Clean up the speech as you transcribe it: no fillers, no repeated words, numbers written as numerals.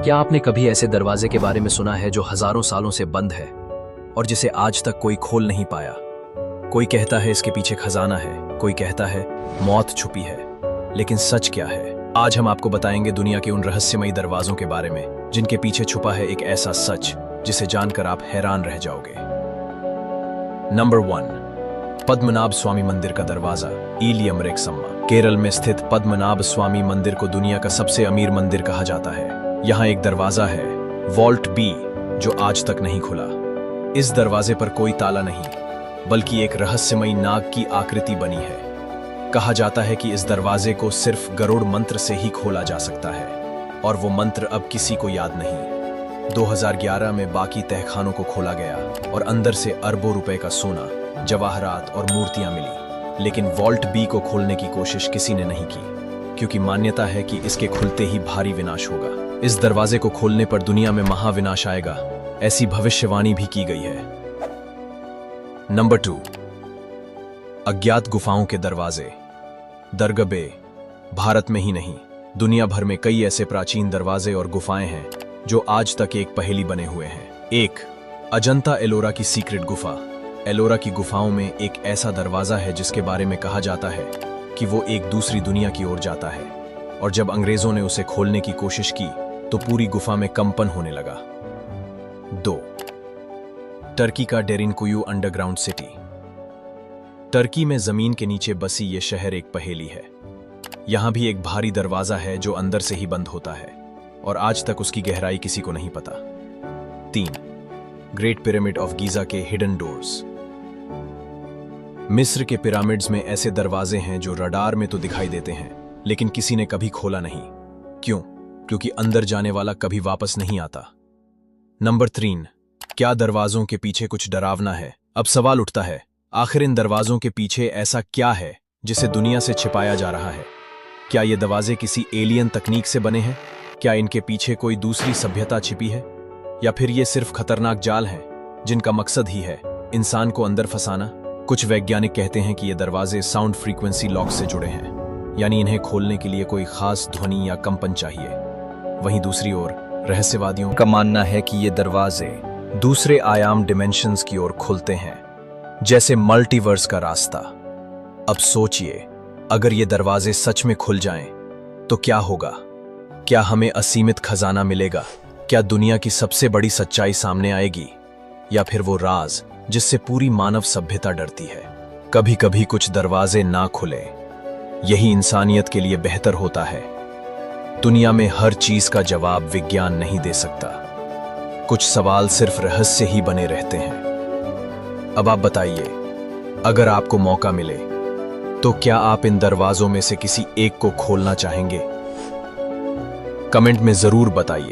क्या आपने कभी ऐसे दरवाजे के बारे में सुना है जो हजारों सालों से बंद है और जिसे आज तक कोई खोल नहीं पाया? कोई कहता है इसके पीछे खजाना है, कोई कहता है मौत छुपी है, लेकिन सच क्या है? आज हम आपको बताएंगे दुनिया के उन रहस्यमयी दरवाजों के बारे में जिनके पीछे छुपा है एक ऐसा सच जिसे जानकर आप हैरान रह जाओगे। नंबर 1, पद्मनाभ स्वामी मंदिर का दरवाजा, इलियमरेक्सम्मा। केरल में स्थित पद्मनाभ स्वामी मंदिर को दुनिया का सबसे अमीर मंदिर कहा जाता है। यहाँ एक दरवाजा है, वॉल्ट बी, जो आज तक नहीं खुला। इस दरवाजे पर कोई ताला नहीं, बल्कि एक रहस्यमयी नाग की आकृति बनी है। कहा जाता है कि इस दरवाजे को सिर्फ गरुड़ मंत्र से ही खोला जा सकता है, और वो मंत्र अब किसी को याद नहीं। 2011 में बाकी तहखानों को खोला गया और अंदर से अरबों रुपए का सोना, जवाहरात और मूर्तियां मिली, लेकिन वॉल्ट बी को खोलने की कोशिश किसी ने नहीं की, क्योंकि मान्यता है कि इसके खुलते ही भारी विनाश होगा। इस दरवाजे को खोलने पर दुनिया में महाविनाश आएगा, ऐसी भविष्यवाणी भी की गई है। नंबर 2, अज्ञात गुफाओं के दरवाजे, दरगबे। भारत में ही नहीं, दुनिया भर में कई ऐसे प्राचीन दरवाजे और गुफाएं हैं जो आज तक एक पहेली बने हुए हैं। 1, अजंता एलोरा की सीक्रेट गुफा। एलोरा की गुफाओं में एक ऐसा दरवाजा है जिसके बारे में कहा जाता है कि वो एक दूसरी दुनिया की ओर जाता है, और जब अंग्रेजों ने उसे खोलने की कोशिश की तो पूरी गुफा में कंपन होने लगा। 2, टर्की का डेरिनकुयू अंडरग्राउंड सिटी। टर्की में जमीन के नीचे बसी ये शहर एक पहेली है। यहां भी एक भारी दरवाजा है जो अंदर से ही बंद होता है, और आज तक उसकी गहराई किसी को नहीं पता। 3, ग्रेट पिरामिड ऑफ गीजा के हिडन डोर्स। मिस्र के पिरामिड्स में ऐसे दरवाजे हैं जो रडार में तो दिखाई देते हैं, लेकिन किसी ने कभी खोला नहीं। क्यों? क्योंकि अंदर जाने वाला कभी वापस नहीं आता। नंबर 3, क्या दरवाजों के पीछे कुछ डरावना है? अब सवाल उठता है, आखिर इन दरवाजों के पीछे ऐसा क्या है जिसे दुनिया से छिपाया जा रहा है? क्या ये दरवाजे किसी एलियन तकनीक से बने हैं? क्या इनके पीछे कोई दूसरी सभ्यता छिपी है? या फिर ये सिर्फ खतरनाक जाल हैं जिनका मकसद ही है इंसान को अंदर फंसाना? कुछ वैज्ञानिक कहते हैं कि ये दरवाजे साउंड फ्रीक्वेंसी लॉक से जुड़े हैं, यानी इन्हें खोलने के लिए कोई खास ध्वनि या कंपन चाहिए। वहीं दूसरी ओर रहस्यवादियों का मानना है कि ये दरवाजे दूसरे आयाम डिमेंशंस की ओर खुलते हैं, जैसे मल्टीवर्स का रास्ता। अब सोचिए, अगर ये दरवाजे सच में खुल जाएं, तो क्या होगा? क्या हमें असीमित खजाना मिलेगा? क्या दुनिया की सबसे बड़ी सच्चाई सामने आएगी? या फिर वो राज जिससे पूरी मानव सभ्यता डरती है? कभी कभी कुछ दरवाजे ना खुले, यही इंसानियत के लिए बेहतर होता है। दुनिया में हर चीज का जवाब विज्ञान नहीं दे सकता, कुछ सवाल सिर्फ रहस्य ही बने रहते हैं। अब आप बताइए, अगर आपको मौका मिले तो क्या आप इन दरवाजों में से किसी एक को खोलना चाहेंगे? कमेंट में जरूर बताइए।